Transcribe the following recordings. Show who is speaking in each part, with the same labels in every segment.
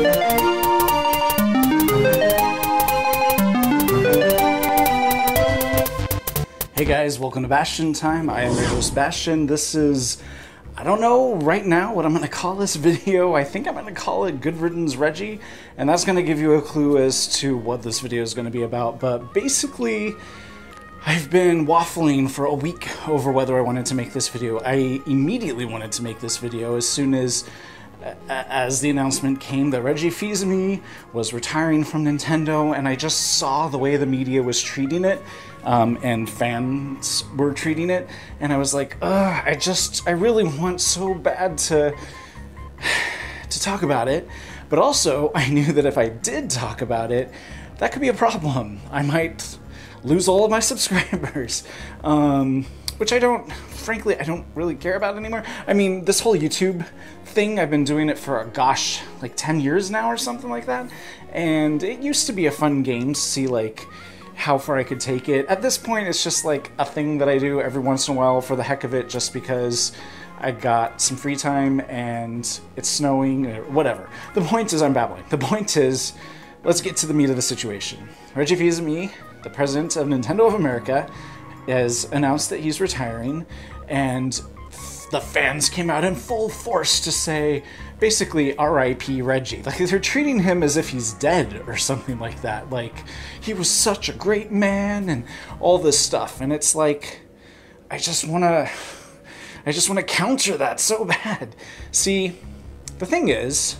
Speaker 1: Hey guys, welcome to Bastion Time. I am your host Bastion. This is, I don't know right now what I'm going to call this video. I think I'm going to call it Good Riddance Reggie, and that's going to give you a clue as to what this video is going to be about. But basically, I've been waffling for a week over whether I wanted to make this video. I immediately wanted to make this video as soon as the announcement came that Reggie Fils-Aimé was retiring from Nintendo, and I just saw the way the media was treating it, and fans were treating it, and I was like, ugh, I really want so bad to talk about it, but also I knew that if I did talk about it, that could be a problem. I might lose all of my subscribers, which frankly, I don't really care about anymore. I mean, this whole YouTube thing, I've been doing it for, gosh, like 10 years now or something like that, and it used to be a fun game to see, like, how far I could take it. At this point, it's just, like, a thing that I do every once in a while for the heck of it, just because I got some free time and it's snowing, or whatever. The point is, I'm babbling. The point is, let's get to the meat of the situation. Reggie Fils-Aimé, the president of Nintendo of America, has announced that he's retiring, and the fans came out in full force to say, basically, R.I.P. Reggie. Like, they're treating him as if he's dead or something like that. Like, he was such a great man and all this stuff. And it's like, I just want to counter that so bad. See, the thing is,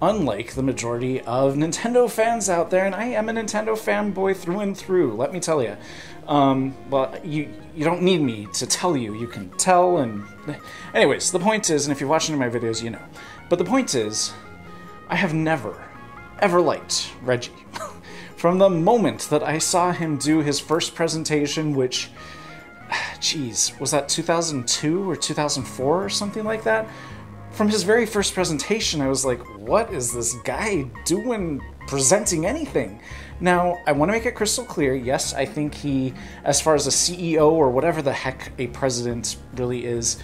Speaker 1: unlike the majority of Nintendo fans out there, and I am a Nintendo fanboy through and through, let me tell you. Well, you don't need me to tell you. You can tell, and anyways, the point is, and if you're watching my videos, you know. But the point is, I have never, ever liked Reggie. From the moment that I saw him do his first presentation, which, geez, was that 2002 or 2004 or something like that? From his very first presentation, I was like, what is this guy doing presenting anything? Now, I want to make it crystal clear, yes, I think he, as far as a CEO or whatever the heck a president really is,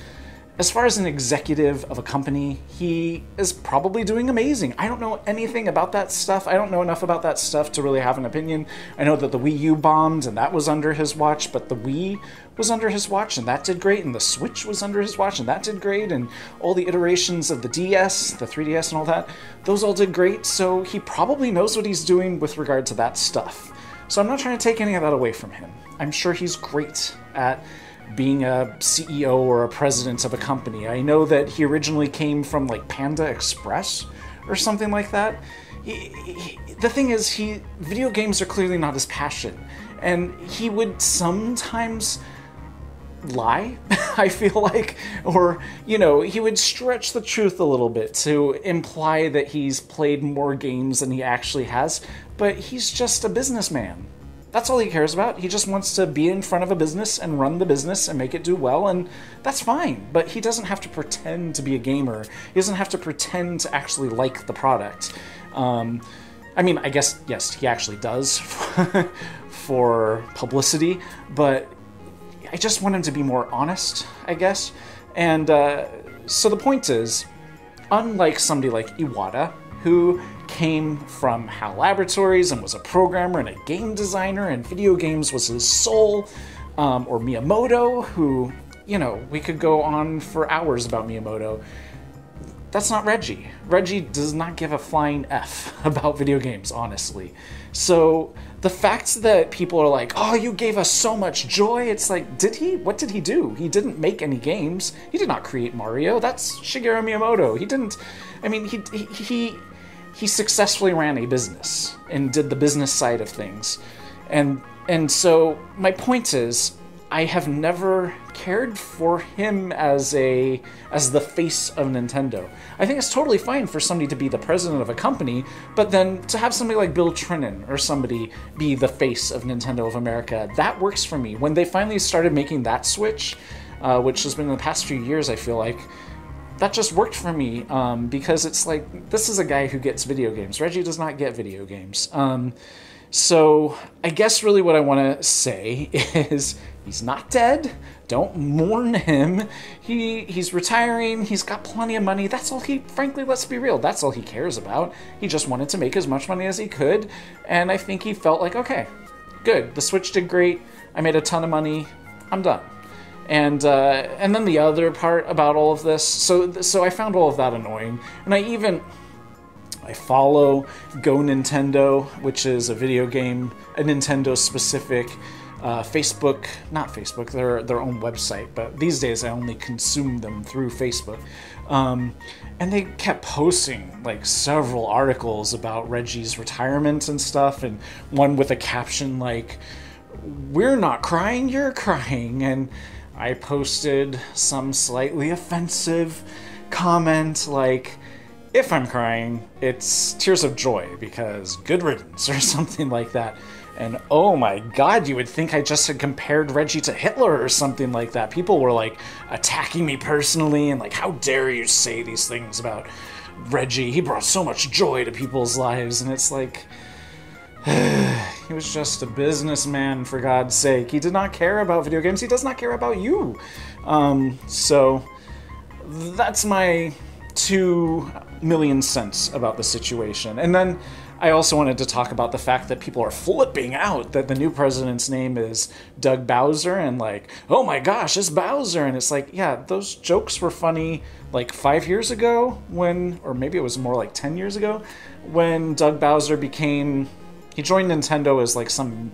Speaker 1: as far as an executive of a company, he is probably doing amazing. I don't know anything about that stuff. I don't know enough about that stuff to really have an opinion. I know that the Wii U bombed, and that was under his watch, but the Wii was under his watch, and that did great, and the Switch was under his watch, and that did great, and all the iterations of the DS, the 3DS and all that, those all did great, so he probably knows what he's doing with regard to that stuff. So I'm not trying to take any of that away from him. I'm sure he's great at being a CEO or a president of a company. I know that he originally came from, like, Panda Express or something like that. The thing is, video games are clearly not his passion, and he would sometimes lie, I feel like, or, you know, he would stretch the truth a little bit to imply that he's played more games than he actually has, but he's just a businessman. That's all he cares about. He just wants to be in front of a business and run the business and make it do well, and that's fine. But he doesn't have to pretend to be a gamer. He doesn't have to pretend to actually like the product. I mean, I guess, yes, he actually does for publicity, but I just want him to be more honest, I guess. And so the point is, unlike somebody like Iwata, who came from HAL Laboratories and was a programmer and a game designer and video games was his soul, or Miyamoto, who, you know, we could go on for hours about Miyamoto. That's not Reggie. Reggie does not give a flying F about video games, honestly. So the fact that people are like, oh, you gave us so much joy, it's like, did he? What did he do? He didn't make any games. He did not create Mario. That's Shigeru Miyamoto. He didn't, I mean, he successfully ran a business and did the business side of things. And so my point is, I have never cared for him as the face of Nintendo. I think it's totally fine for somebody to be the president of a company, but then to have somebody like Bill Trinan or somebody be the face of Nintendo of America, that works for me. When they finally started making that switch, which has been in the past few years, I feel like, that just worked for me, because it's like, this is a guy who gets video games. Reggie does not get video games. So I guess really what I want to say is he's not dead. Don't mourn him. He's retiring. He's got plenty of money. That's all he, frankly, let's be real, that's all he cares about. He just wanted to make as much money as he could. And I think he felt like, okay, good. The Switch did great. I made a ton of money. I'm done. And then the other part about all of this, so I found all of that annoying. And I follow Go Nintendo, which is a video game, a Nintendo-specific Facebook, not Facebook, their own website, but these days I only consume them through Facebook. And they kept posting like several articles about Reggie's retirement and stuff, and one with a caption like, "We're not crying, you're crying." And I posted some slightly offensive comment like, "If I'm crying, it's tears of joy because good riddance," or something like that. And oh my god, you would think I just had compared Reggie to Hitler or something like that. People were like attacking me personally and like, how dare you say these things about Reggie? He brought so much joy to people's lives. And it's like, he was just a businessman, for God's sake. He did not care about video games. He does not care about you. So that's my 2 million cents about the situation. And then I also wanted to talk about the fact that people are flipping out that the new president's name is Doug Bowser, and like, oh my gosh, it's Bowser. And it's like, yeah, those jokes were funny like 5 years ago when, or maybe it was more like 10 years ago, when Doug Bowser he joined Nintendo as like some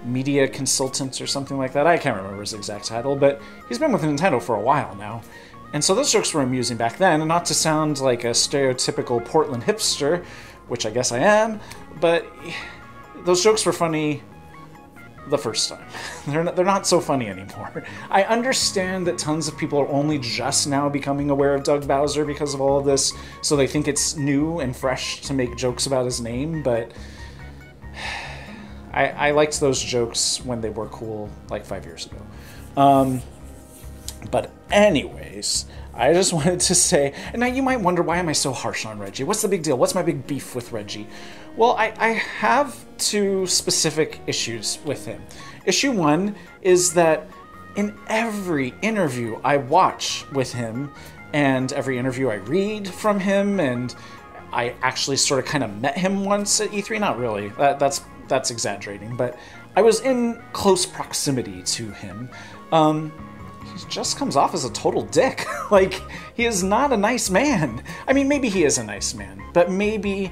Speaker 1: media consultant or something like that. I can't remember his exact title, but he's been with Nintendo for a while now. And so those jokes were amusing back then, and not to sound like a stereotypical Portland hipster, which I guess I am, but those jokes were funny the first time. They're not so funny anymore. I understand that tons of people are only just now becoming aware of Doug Bowser because of all of this, so they think it's new and fresh to make jokes about his name, but I liked those jokes when they were cool like 5 years ago. But anyways, I just wanted to say, and now you might wonder, why am I so harsh on Reggie? What's the big deal? What's my big beef with Reggie? Well, I have 2 specific issues with him. Issue 1 is that in every interview I watch with him, and every interview I read from him, and I actually sort of kind of met him once at E3, not really, that's exaggerating, but I was in close proximity to him. He just comes off as a total dick. Like, he is not a nice man. I mean, maybe he is a nice man, but maybe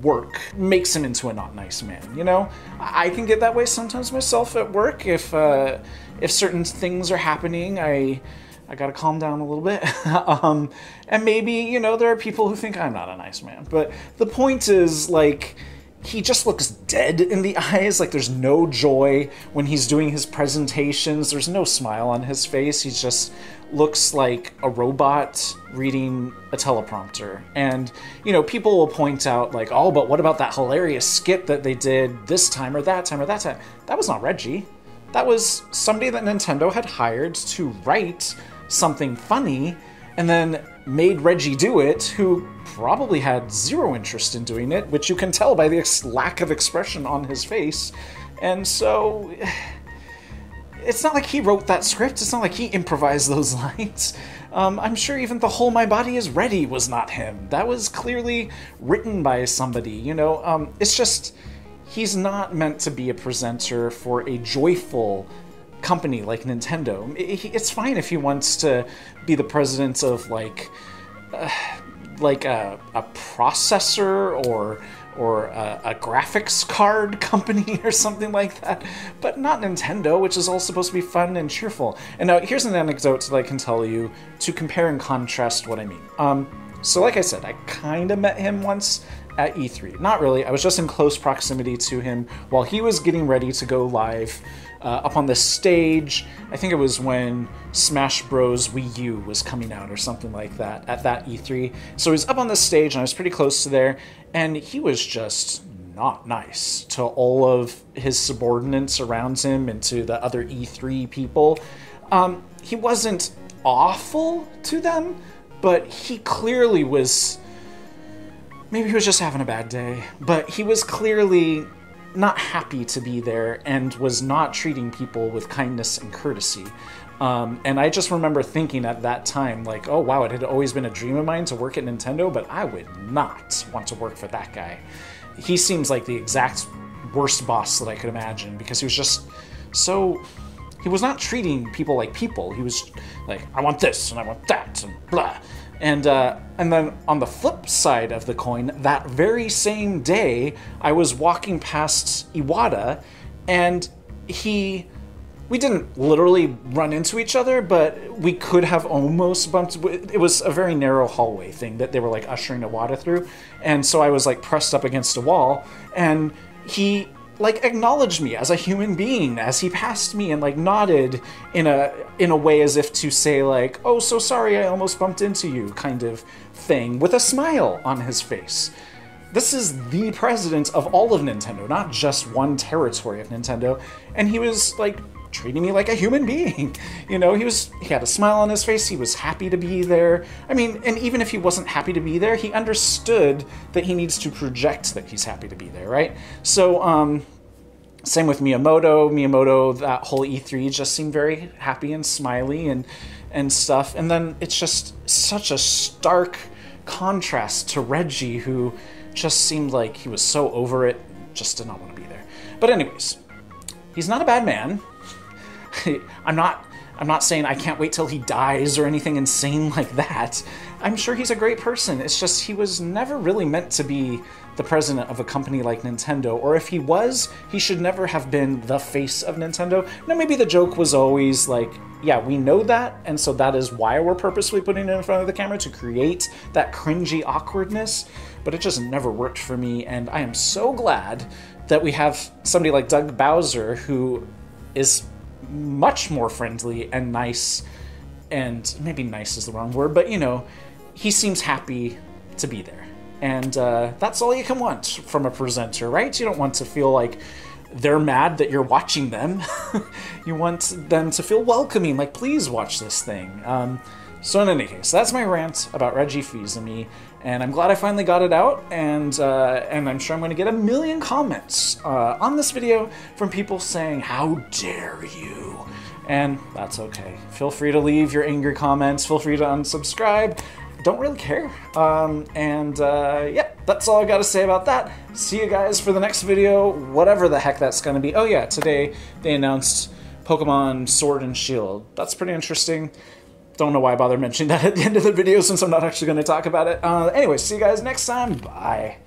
Speaker 1: work makes him into a not nice man, you know? I can get that way sometimes myself at work. If certain things are happening, I gotta calm down a little bit. And maybe, you know, there are people who think I'm not a nice man. But the point is, like, he just looks dead in the eyes. Like, there's no joy when he's doing his presentations. There's no smile on his face. He just looks like a robot reading a teleprompter. And, you know, people will point out, like, oh, but what about that hilarious skit that they did this time or that time or that time? That was not Reggie. That was somebody that Nintendo had hired to write something funny and then made Reggie do it, who probably had zero interest in doing it, which you can tell by the lack of expression on his face. And so it's not like he wrote that script. It's not like he improvised those lines. I'm sure even the whole "My Body Is Ready" was not him. That was clearly written by somebody, you know? It's just, he's not meant to be a presenter for a joyful company like Nintendo. It's fine if he wants to be the president of like a processor or a graphics card company or something like that, but not Nintendo, which is all supposed to be fun and cheerful. And now here's an anecdote that I can tell you to compare and contrast what I mean. So like I said, I kind of met him once at E3. Not really, I was just in close proximity to him while he was getting ready to go live up on the stage. I think it was when Smash Bros. Wii U was coming out or something like that at that E3. So he was up on the stage and I was pretty close to there, and he was just not nice to all of his subordinates around him and to the other E3 people. He wasn't awful to them, but he clearly was, maybe he was just having a bad day, but he was clearly not happy to be there and was not treating people with kindness and courtesy. And I just remember thinking at that time, like, oh wow, it had always been a dream of mine to work at Nintendo, but I would not want to work for that guy. He seems like the exact worst boss that I could imagine, because he was just so... He was not treating people like people. He was like, I want this, and I want that, and blah. And then on the flip side of the coin, that very same day, I was walking past Iwata, and we didn't literally run into each other, but we could have almost bumped. It was a very narrow hallway thing that they were like ushering Iwata through. And so I was like pressed up against a wall, and he like acknowledged me as a human being as he passed me, and like nodded in a way as if to say like, oh, so sorry, I almost bumped into you, kind of thing, with a smile on his face. This is the president of all of Nintendo, not just one territory of Nintendo, and he was like treating me like a human being. You know, he had a smile on his face, he was happy to be there. I mean, and even if he wasn't happy to be there, he understood that he needs to project that he's happy to be there, right? So, same with Miyamoto. Miyamoto, that whole E3 just seemed very happy and smiley and stuff. And then it's just such a stark contrast to Reggie, who just seemed like he was so over it, just did not want to be there. But anyways, he's not a bad man. I'm not saying I can't wait till he dies or anything insane like that. I'm sure he's a great person. It's just he was never really meant to be the president of a company like Nintendo, or if he was, he should never have been the face of Nintendo. Now, maybe the joke was always like, yeah, we know that, and so that is why we're purposely putting it in front of the camera, to create that cringy awkwardness, but it just never worked for me, and I am so glad that we have somebody like Doug Bowser, who is much more friendly and nice, and maybe nice is the wrong word, but you know, he seems happy to be there. And that's all you can want from a presenter, right? You don't want to feel like they're mad that you're watching them. You want them to feel welcoming, like, please watch this thing. So in any case, that's my rant about Reggie Fils-Aimé, and I'm glad I finally got it out, and I'm sure I'm going to get a million comments on this video from people saying, how dare you? And that's okay. Feel free to leave your angry comments, feel free to unsubscribe. Don't really care. Yeah, that's all I got to say about that. See you guys for the next video, whatever the heck that's going to be. Oh yeah, today they announced Pokemon Sword and Shield. That's pretty interesting. Don't know why I bother mentioning that at the end of the video, since I'm not actually going to talk about it. Anyway, see you guys next time. Bye.